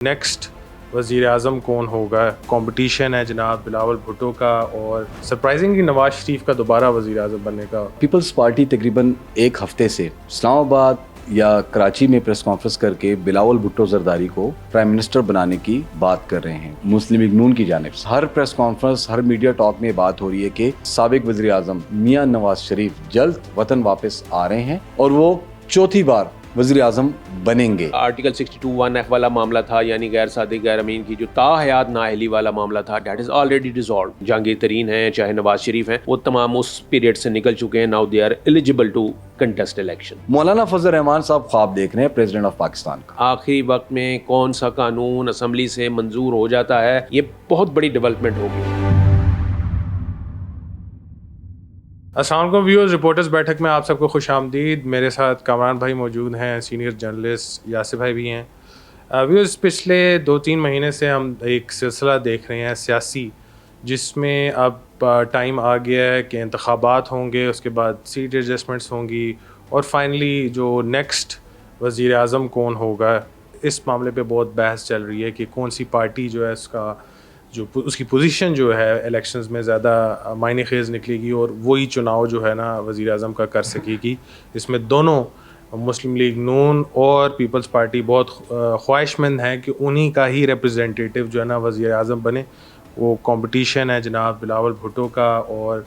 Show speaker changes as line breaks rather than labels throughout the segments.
Next वज़ीर आज़म कौन होगा? कंपटीशन है जनाब बिलावल भुट्टो का और सरप्राइजिंगली नवाज शरीफ का दोबारा वज़ीर आज़म बनने का।
पीपल्स पार्टी तकरीबन एक हफ्ते से इस्लामाबाद या कराची में प्रेस कॉन्फ्रेंस करके बिलावल भुट्टो जरदारी को प्राइम मिनिस्टर बनाने की बात कर रहे हैं। मुस्लिम लीग नून की जानिब से हर प्रेस कॉन्फ्रेंस, हर मीडिया टॉक में बात हो रही है कि साबिक वज़ीर आज़म मियां नवाज शरीफ जल्द वतन वापस आ रहे हैं और वो चौथी बार वज़ीर आज़म बनेंगे।
आर्टिकल 62(1)(f) वाला मामला था, यानी गैर सादिक गैर अमीन की जो ताहयात नाअहली वाला मामला था, that is already dissolve. Jahangir Tareen है चाहे नवाज शरीफ हैं, वो तमाम उस पीरियड से निकल चुके हैं। Now they are eligible to contest election.
Maulana Fazl Rahman साहब ख्वाब देख रहे हैं प्रेसिडेंट ऑफ पाकिस्तान का।
आखिरी वक्त में कौन सा कानून असम्बली से मंजूर हो जाता है, ये बहुत बड़ी डेवलपमेंट होगी।
अस्सलाम वालेकुम व्यूअर्स, रिपोर्टर्स बैठक में आप सबको खुश आमदीद। मेरे साथ कामरान भाई मौजूद हैं, सीनियर जर्नलिस्ट यासिर भाई भी हैं। व्यूअर्स, पिछले 2-3 महीने से हम एक सिलसिला देख रहे हैं सियासी, जिसमें अब टाइम आ गया है कि इंतखाबात होंगे, उसके बाद सीट एडजस्टमेंट्स होंगी और फाइनली जो नेक्स्ट वज़ीर आज़म कौन होगा, इस मामले पे बहुत बहस चल रही है कि कौन सी पार्टी जो है उसकी पोजीशन जो है इलेक्शंस में ज़्यादा मायने खेज़ निकलेगी और वही चुनाव जो है ना वज़ीर आज़म का कर सकेगी। इसमें दोनों मुस्लिम लीग नून और पीपल्स पार्टी बहुत ख्वाहिशमंद हैं कि उन्हीं का ही रिप्रेजेंटेटिव जो है ना वज़ीर आज़म बने। वो कंपटीशन है जनाब बिलावल भुट्टो का और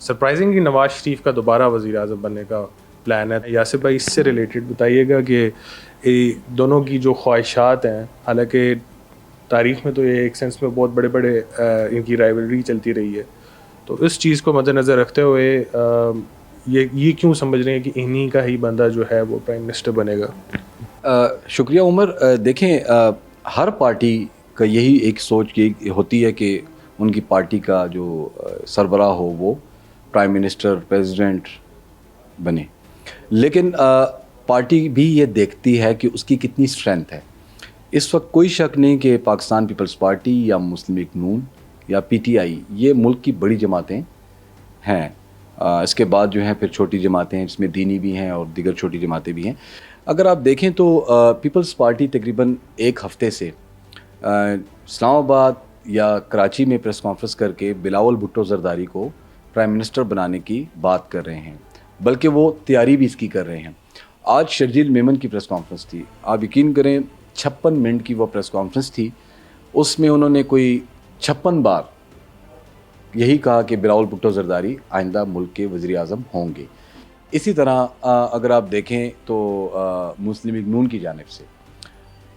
सरप्राइजिंगली नवाज शरीफ का दोबारा वज़ीर आज़म बनने का प्लान है। यासिर भाई, इससे रिलेटेड बताइएगा कि दोनों की जो ख्वाहिशात हैं, हालांकि तारीख़ में तो ये एक सेंस में बहुत बड़े बड़े इनकी राइवलरी चलती रही है, तो इस चीज़ को मद्देनज़र रखते हुए ये क्यों समझ रहे हैं कि इन्हीं का ही बंदा जो है वो प्राइम मिनिस्टर बनेगा?
शुक्रिया उमर। देखें, हर पार्टी का यही एक सोच की होती है कि उनकी पार्टी का जो सरबराह हो वो प्राइम मिनिस्टर, प्रेसिडेंट बने, लेकिन पार्टी भी ये देखती है कि उसकी कितनी स्ट्रेंथ है। इस वक्त कोई शक नहीं कि पाकिस्तान पीपल्स पार्टी या मुस्लिम लीग नून या पीटीआई ये मुल्क की बड़ी जमातें हैं। इसके बाद जो हैं फिर छोटी जमातें हैं, जिसमें दीनी भी हैं और दीगर छोटी जमातें भी हैं। अगर आप देखें तो पीपल्स पार्टी तकरीबन एक हफ्ते से इस्लामाबाद या कराची में प्रेस कॉन्फ्रेंस करके बिलावल भुट्टो जरदारी को प्राइम मिनिस्टर बनाने की बात कर रहे हैं, बल्कि वो तैयारी भी इसकी कर रहे हैं। आज शर्जील मेमन की प्रेस कॉन्फ्रेंस थी, आप यकीन करें 56 मिनट की वो प्रेस कॉन्फ्रेंस थी। उसमें उन्होंने कोई 56 बार यही कहा कि बिलावल भुट्टो जरदारी आइंदा मुल्क के वज़ीर आज़म होंगे। इसी तरह अगर आप देखें तो मुस्लिम लीग नून की जानिब से,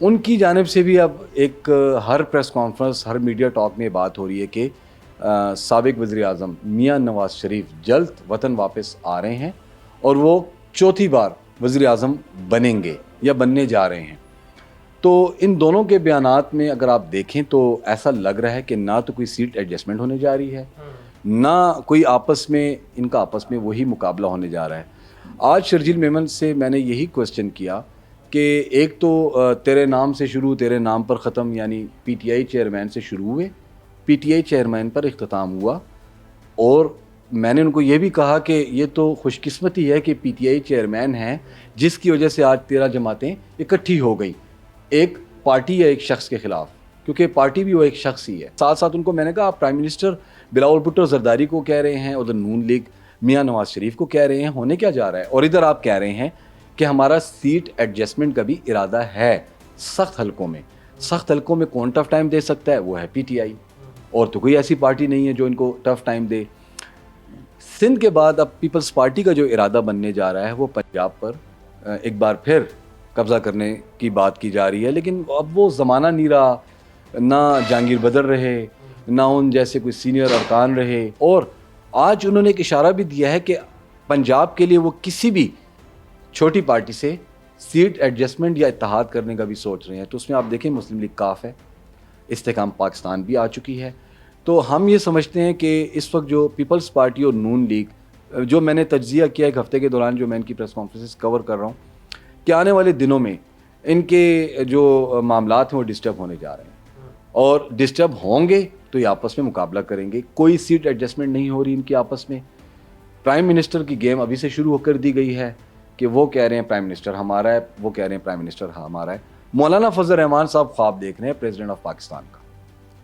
उनकी जानिब से भी अब एक हर प्रेस कॉन्फ्रेंस, हर मीडिया टॉक में बात हो रही है कि साबिक वज़ीर आज़म मियां नवाज शरीफ जल्द वतन वापस आ रहे हैं और वो चौथी बार वज़ीर आज़म बनेंगे या बनने जा रहे हैं। तो इन दोनों के बयानात में अगर आप देखें तो ऐसा लग रहा है कि ना तो कोई सीट एडजस्टमेंट होने जा रही है, ना कोई इनका आपस में वही मुकाबला होने जा रहा है। आज शर्जील मेमन से मैंने यही क्वेश्चन किया कि एक तो तेरे नाम से शुरू तेरे नाम पर ख़त्म, यानी पीटीआई चेयरमैन से शुरू हुए, पीटीआई चेयरमैन पर इख्तिताम हुआ। और मैंने उनको ये भी कहा कि ये तो खुशकिस्मती है कि पीटीआई चेयरमैन हैं जिसकी वजह से आज 13 जमातें इकट्ठी हो गई एक पार्टी या एक शख्स के ख़िलाफ़, क्योंकि पार्टी भी वो एक शख्स ही है। साथ साथ उनको मैंने कहा, आप प्राइम मिनिस्टर बिलावल भुट्टो जरदारी को कह रहे हैं, उधर नून लीग मियां नवाज शरीफ को कह रहे हैं, होने क्या जा रहा है? और इधर आप कह रहे हैं कि हमारा सीट एडजस्टमेंट का भी इरादा है सख्त हलकों में। सख्त हलकों में कौन टफ़ टाइम दे सकता है? वो है पीटीआई, और तो कोई ऐसी पार्टी नहीं है जो इनको टफ़ टाइम दे। सिंध के बाद अब पीपल्स पार्टी का जो इरादा बनने जा रहा है वो पंजाब पर एक बार फिर कब्ज़ा करने की बात की जा रही है। लेकिन अब वो ज़माना नहीं रहा, ना जहांगीर बदर रहे, ना उन जैसे कोई सीनियर अरकान रहे। और आज उन्होंने एक इशारा भी दिया है कि पंजाब के लिए वो किसी भी छोटी पार्टी से सीट एडजस्टमेंट या इत्तेहाद करने का भी सोच रहे हैं। तो उसमें आप देखें मुस्लिम लीग काफ है, इस्तेकाम पाकिस्तान भी आ चुकी है। तो हम ये समझते हैं कि इस वक्त जो पीपल्स पार्टी और नून लीग, जो मैंने तज्जिया किया एक हफ़्ते के दौरान, जो मैं इनकी प्रेस कॉन्फ्रेंसेस कवर कर रहा हूँ, कि आने वाले दिनों में इनके जो मामलात हैं वो डिस्टर्ब होने जा रहे हैं, और डिस्टर्ब होंगे तो ये आपस में मुकाबला करेंगे। कोई सीट एडजस्टमेंट नहीं हो रही इनकी आपस में। प्राइम मिनिस्टर की गेम अभी से शुरू होकर दी गई है कि वो कह रहे हैं प्राइम मिनिस्टर हमारा है, वो कह रहे हैं प्राइम मिनिस्टर हमारा है। मौलाना फजल रहमान साहब ख्वाब देख रहे हैं प्रेसिडेंट ऑफ पाकिस्तान का,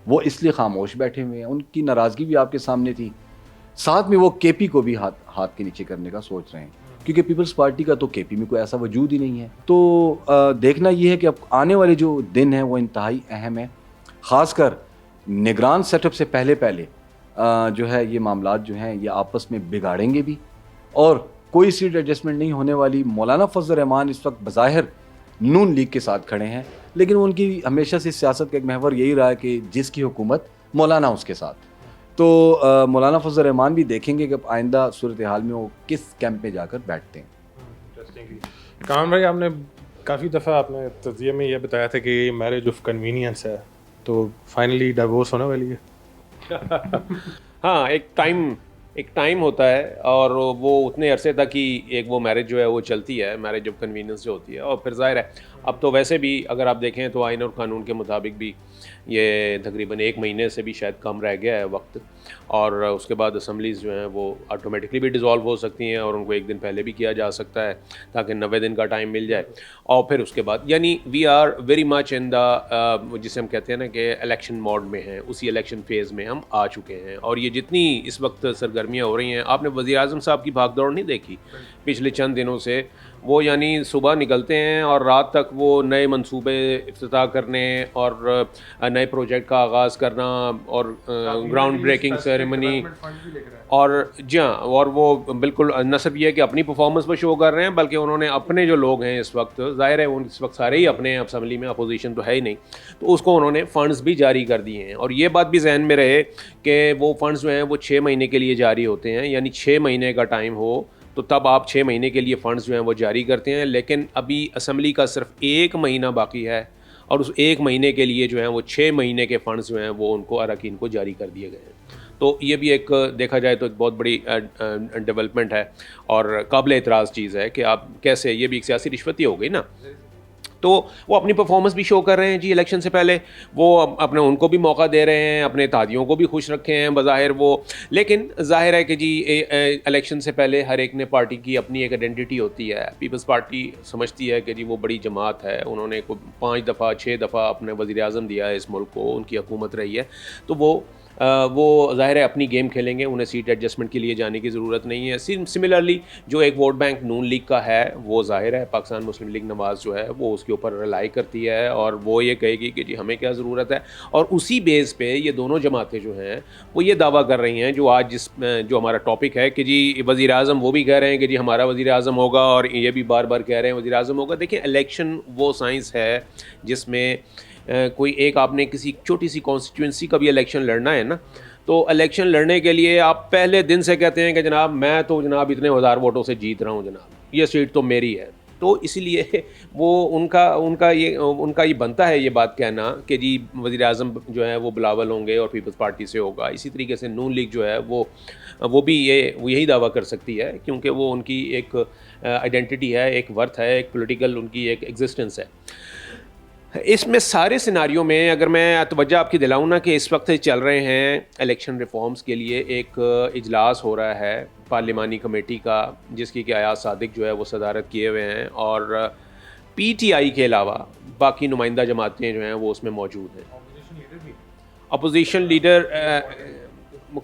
वो इसलिए खामोश बैठे हुए हैं, उनकी नाराज़गी भी आपके सामने थी। साथ में वो केपी को भी हाथ के नीचे करने का सोच रहे हैं, क्योंकि पीपल्स पार्टी का तो केपी में कोई ऐसा वजूद ही नहीं है। तो देखना ये है कि अब आने वाले जो दिन हैं वो इंतहाई अहम है, ख़ासकर निगरान सेटअप से पहले जो है ये मामलात जो हैं ये आपस में बिगाड़ेंगे भी, और कोई सीट एडजस्टमेंट नहीं होने वाली। मौलाना फजल रहमान इस वक्त बज़ाहिर नून लीग के साथ खड़े हैं, लेकिन उनकी हमेशा से सियासत का एक महवर यही रहा है कि जिसकी हुकूमत मौलाना उसके साथ। तो मौलाना फजल रहमान भी देखेंगे कि आइंदा सूरत हाल में वो किस कैंप में जाकर बैठते हैं।
कामरान भाई, आपने काफ़ी दफ़ा आपने तज़किये में ये बताया था कि मैरिज ऑफ कन्वीनियंस है, तो फाइनली डिवोर्स होने वाली है।
हाँ, एक टाइम होता है और वो उतने अरसे तक ही एक वो मैरिज जो है वो चलती है, मैरिज ऑफ कन्वीनियंस जो होती है। और फिर ज़ाहिर है अब तो वैसे भी अगर आप देखें तो आइन और कानून के मुताबिक भी ये तकरीबन 1 महीने से भी शायद कम रह गया है वक्त, और उसके बाद असम्बलीज़ जो हैं वो ऑटोमेटिकली भी डिज़ोल्व हो सकती हैं और उनको 1 दिन पहले भी किया जा सकता है ताकि 90 दिन का टाइम मिल जाए। और फिर उसके बाद यानी we are very much in the जिसे हम कहते हैं ना कि इलेक्शन मोड में हैं, उसी इलेक्शन फेज़ में हम आ चुके हैं। और ये जितनी इस वक्त सरगर्मियाँ हो रही हैं, आपने वज़ीर-ए-आज़म साहब की भागदौड़ नहीं देखी पिछले चंद दिनों से? वो यानी सुबह निकलते हैं और रात तक वो नए मंसूबे इफ्तिताह करने और नए प्रोजेक्ट का आगाज़ करना और ग्राउंड ब्रेकिंग सेरेमनी, और जी हाँ, और वो बिल्कुल न सिर्फ ये कि अपनी परफॉर्मेंस पर शो कर रहे हैं, बल्कि उन्होंने अपने जो लोग हैं इस वक्त, ज़ाहिर है उन इस वक्त सारे ही अपने असम्बली में, अपोजिशन तो है ही नहीं, तो उसको उन्होंने फ़ंड्स भी जारी कर दिए हैं। और ये बात भी जहन में रहे कि वो फ़ंड्स जो हैं वो 6 महीने के लिए जारी होते हैं, यानी 6 महीने का टाइम हो तो तब आप 6 महीने के लिए फ़ंड्स जो हैं वो जारी करते हैं। लेकिन अभी असम्बली का सिर्फ 1 महीना बाकी है और उस 1 महीने के लिए जो हैं वो 6 महीने के फ़ंड्स जो हैं वो उनको अरकान को जारी कर दिए गए हैं। तो ये भी एक देखा जाए तो एक बहुत बड़ी डेवलपमेंट है और काबिल एतराज़ चीज़ है कि आप कैसे, ये भी एक सियासी रिश्वत ही हो गई ना। तो वो अपनी परफॉर्मेंस भी शो कर रहे हैं जी इलेक्शन से पहले, वो अपने उनको भी मौका दे रहे हैं, अपने तादियों को भी खुश रखे हैं बज़ाहिर वो। लेकिन जाहिर है कि जी इलेक्शन से पहले हर एक ने पार्टी की अपनी एक आइडेंटिटी होती है। पीपल्स पार्टी समझती है कि जी वो बड़ी जमात है, उन्होंने 5 दफ़ा 6 दफ़ा अपने वज़ीर-ए-आज़म दिया है इस मुल्क को, उनकी हुकूमत रही है, तो वो ज़ाहिर है अपनी गेम खेलेंगे, उन्हें सीट एडजस्टमेंट के लिए जाने की ज़रूरत नहीं है। सिमिलरली जो एक वोट बैंक नून लीग का है, वो ज़ाहिर है पाकिस्तान मुस्लिम लीग नवाज़ जो है वो उसके ऊपर रिलाई करती है और वो ये कहेगी कि जी हमें क्या ज़रूरत है। और उसी बेस पे ये दोनों जमातें जो हैं वो ये दावा कर रही हैं, जो आज जो हमारा टॉपिक है कि जी वज़ीर-ए-आज़म, वो भी कह रहे हैं कि जी हमारा वज़ीर-ए-आज़म होगा, और ये भी बार बार कह रहे हैं वज़ीर-ए-आज़म होगा। देखिए, इलेक्शन वो साइंस है जिसमें कोई एक आपने किसी छोटी सी कॉन्स्टिट्यूंसी का भी इलेक्शन लड़ना है ना, तो इलेक्शन लड़ने के लिए आप पहले दिन से कहते हैं कि जनाब मैं तो जनाब इतने हज़ार वोटों से जीत रहा हूँ, जनाब ये सीट तो मेरी है। तो इसलिए वो उनका ये बनता है ये बात कहना कि जी वज़ीर-ए-आज़म जो है वो बिलावल होंगे और पीपल्स पार्टी से होगा। इसी तरीके से नून लीग जो है वो भी यही दावा कर सकती है, क्योंकि वो उनकी एक आइडेंटिटी है, एक वर्थ है, एक पॉलिटिकल उनकी एक एग्जिस्टेंस है। इसमें सारे सिनारियों में अगर मैं तवज्जो आपकी दिलाऊं ना कि इस वक्त चल रहे हैं इलेक्शन रिफॉर्म्स के लिए एक इजलास हो रहा है पार्लिमानी कमेटी का, जिसकी कि अयाज सादिक जो है वो सदारत किए हुए हैं, और पीटीआई के अलावा बाकी नुमाइंदा जमातें जो हैं वो उसमें मौजूद हैं। अपोजिशन लीडर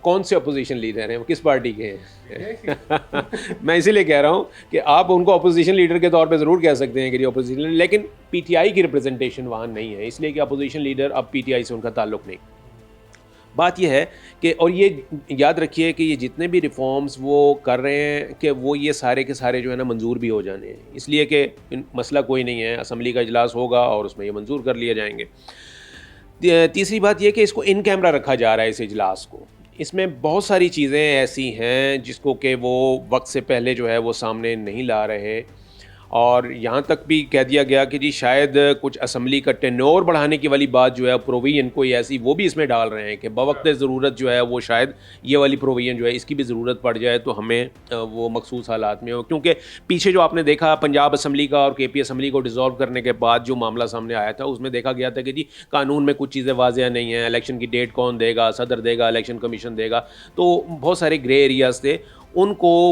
कौन से अपोजिशन लीडर हैं, वो किस पार्टी के हैं? मैं इसीलिए कह रहा हूँ कि आप उनको अपोजिशन लीडर के तौर पे ज़रूर कह सकते हैं कि अपोजिशन, लेकिन पीटीआई की रिप्रेजेंटेशन वहाँ नहीं है, इसलिए कि अपोजिशन लीडर अब पीटीआई से उनका ताल्लुक़ नहीं। बात यह है कि, और ये याद रखिए कि ये जितने भी रिफॉर्म्स वो कर रहे हैं कि वो ये सारे के सारे जो है ना मंजूर भी हो जाने हैं, इसलिए कि मसला कोई नहीं है, असम्बली का इजलास होगा और उसमें ये मंजूर कर लिए जाएंगे। तीसरी बात यह कि इसको इन कैमरा रखा जा रहा है इस इजलास को। इसमें बहुत सारी चीज़ें ऐसी हैं जिसको कि वो वक्त से पहले जो है वो सामने नहीं ला रहे, और यहाँ तक भी कह दिया गया कि जी शायद कुछ असम्बली का टेन्योर बढ़ाने की वाली बात जो है प्रोविजन कोई ऐसी वो भी इसमें डाल रहे हैं कि बवक्त ज़रूरत जो है वो शायद ये वाली प्रोविजन जो है इसकी भी ज़रूरत पड़ जाए तो हमें वो मखसूस हालात में हो। क्योंकि पीछे जो आपने देखा पंजाब असम्बली का और केपी असम्बली को डिज़ोल्व करने के बाद जो मामला सामने आया था, उसमें देखा गया था कि जी कानून में कुछ चीज़ें वाज़ेह नहीं हैं, इलेक्शन की डेट कौन देगा, सदर देगा, इलेक्शन कमीशन देगा, तो बहुत सारे ग्रे एरियाज़ थे। उनको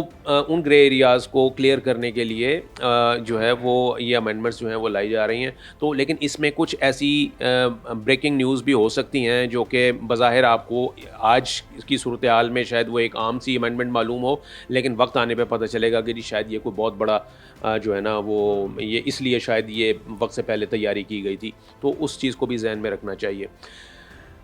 उन ग्रे एरियाज़ को क्लियर करने के लिए जो है वो ये अमेंडमेंट्स जो हैं वो लाई जा रही हैं। तो लेकिन इसमें कुछ ऐसी ब्रेकिंग न्यूज़ भी हो सकती हैं जो कि बज़ाहिर आपको आज की सूरत हाल में शायद वो एक आम सी अमेंडमेंट मालूम हो, लेकिन वक्त आने पे पता चलेगा कि जी शायद ये कोई बहुत बड़ा जो है ना वो ये इसलिए शायद ये वक्त से पहले तैयारी की गई थी। तो उस चीज़ को भी जहन में रखना चाहिए।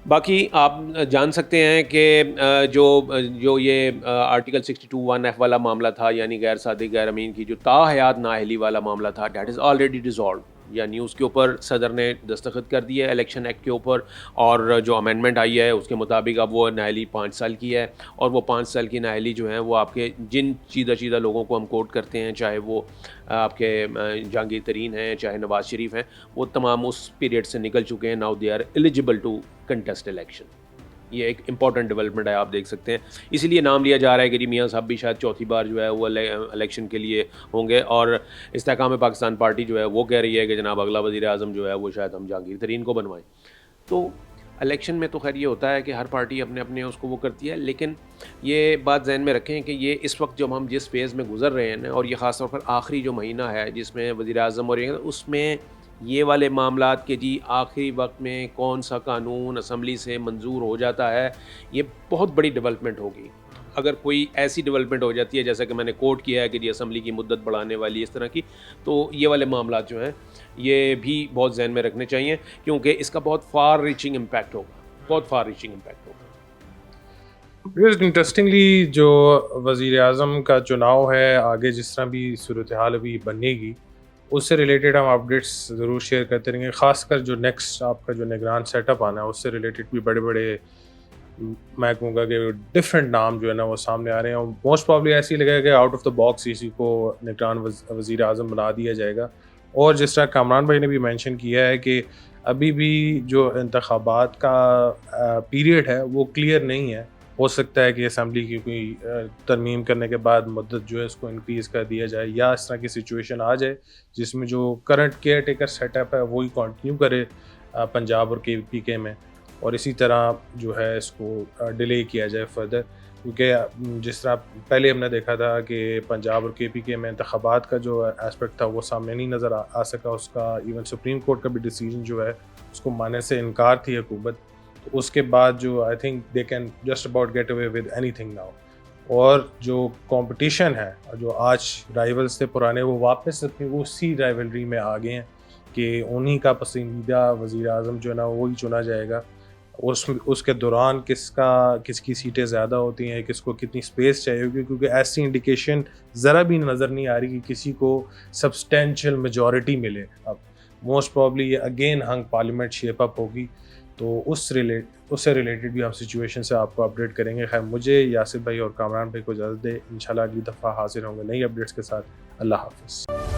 बाकी आप जान सकते हैं कि जो ये आर्टिकल 62(1)(f) वाला मामला था, यानी गैर सादिक गैर अमीन की जो ताहयात नाअहली वाला मामला था, डैट इज़ ऑलरेडी डिज़ॉल्व। यानी उसके ऊपर सदर ने दस्तखत कर दिए इलेक्शन एक्ट के ऊपर, और जो अमेंडमेंट आई है उसके मुताबिक अब वो नाअहली 5 साल की है। और वो 5 साल की नाअहली जो है वो आपके जिन चीदा लोगों को हम कोट करते हैं, चाहे वो आपके जहांगीर तरीन हैं, चाहे नवाज शरीफ हैं, वो तमाम उस पीरियड से निकल चुके हैं। Now they are eligible to contest election. ये एक इंपॉर्टेंट डेवलपमेंट है, आप देख सकते हैं। इसीलिए नाम लिया जा रहा है कि जी मियाँ साहब भी शायद चौथी बार जो है वो इलेक्शन के लिए होंगे। और इस्तेहकाम पाकिस्तान पार्टी जो है वो कह रही है कि जनाब अगला वज़ीर आज़म जो है वो शायद हम जहांगीर तरीन को बनवाएं। तो इलेक्शन में तो खैर ये होता है कि हर पार्टी अपने अपने उसको वो करती है, लेकिन ये बात जहन में रखें कि ये इस वक्त जब हम जिस फेज़ में गुजर रहे हैं ना, और ये ख़ास तौर पर आखिरी जो महीना है जिसमें वज़ीर आज़म और उसमें ये वाले मामलात के जी आखिरी वक्त में कौन सा कानून असम्बली से मंजूर हो जाता है, ये बहुत बड़ी डेवलपमेंट होगी। अगर कोई ऐसी डेवलपमेंट हो जाती है जैसा कि मैंने कोट किया है कि जी असम्बली की मुद्दत बढ़ाने वाली इस तरह की, तो ये वाले मामलात जो हैं ये भी बहुत जहन में रखने चाहिए, क्योंकि इसका बहुत फार रीचिंग इम्पैक्ट होगा, बहुत फार रीचिंग इम्पैक्ट होगा।
इंटरेस्टिंगली जो वज़ीर आज़म का चुनाव है, आगे जिस तरह भी सूरत हाल अभी बनेगी, उससे रिलेटेड हम अपडेट्स ज़रूर शेयर करते रहेंगे। ख़ासकर जो नेक्स्ट आपका जो निगरान सेटअप आना है उससे रिलेटेड भी बड़े बड़े मैं कहूँगा कि डिफरेंट नाम जो है ना वो सामने आ रहे हैं। और मोस्ट प्रॉब्ली ऐसे ही लगेगा कि आउट ऑफ द बॉक्स इसी को निगरान वज़ीर आज़म बना दिया जाएगा। और जिस तरह कामरान भाई ने भी मेंशन किया है कि अभी भी जो इंतखाबात का पीरियड है वो क्लियर नहीं है। हो सकता है कि असम्बली की कोई तरमीम करने के बाद मुद्दत जो है उसको इंक्रीज़ कर दिया जाए, या इस तरह की सिचुएशन आ जाए जिसमें जो करंट केयर टेकर सेटअप है वही कंटिन्यू करे पंजाब और KPK में, और इसी तरह जो है इसको डिले किया जाए फर्दर। क्योंकि जिस तरह पहले हमने देखा था कि पंजाब और KPK में इंतखाबात का जो एस्पेक्ट था वो सामने नहीं नज़र आ सका, उसका इवन सुप्रीम कोर्ट का भी डिसीजन जो है उसको मानने से इनकार थी हुकूमत। तो उसके बाद जो I think they can just about get away with anything now. और जो कंपटीशन है, जो आज राइवल्स थे पुराने, वो वापस अपनी उसी राइवलरी में आ गए हैं कि उन्हीं का पसंदीदा वज़ीर आज़म जो है ना वही चुना जाएगा। उसके दौरान किसकी सीटें ज़्यादा होती हैं, किसको कितनी स्पेस चाहिए होगी, क्योंकि ऐसी इंडिकेशन ज़रा भी नज़र नहीं आ रही कि किसी को सब्सटेंशियल मेजॉरिटी मिले। अब मोस्ट प्रॉब्ली ये अगेन हंग पार्लियामेंट शेप अप होगी, तो उससे रिलेटेड भी हम सिचुएशन से आपको अपडेट करेंगे। खैर, मुझे यासिर भाई और कामरान भाई को इजाज़त दे। इंशाल्लाह अगली दफ़ा हाजिर होंगे नई अपडेट्स के साथ। अल्लाह हाफ़िज़।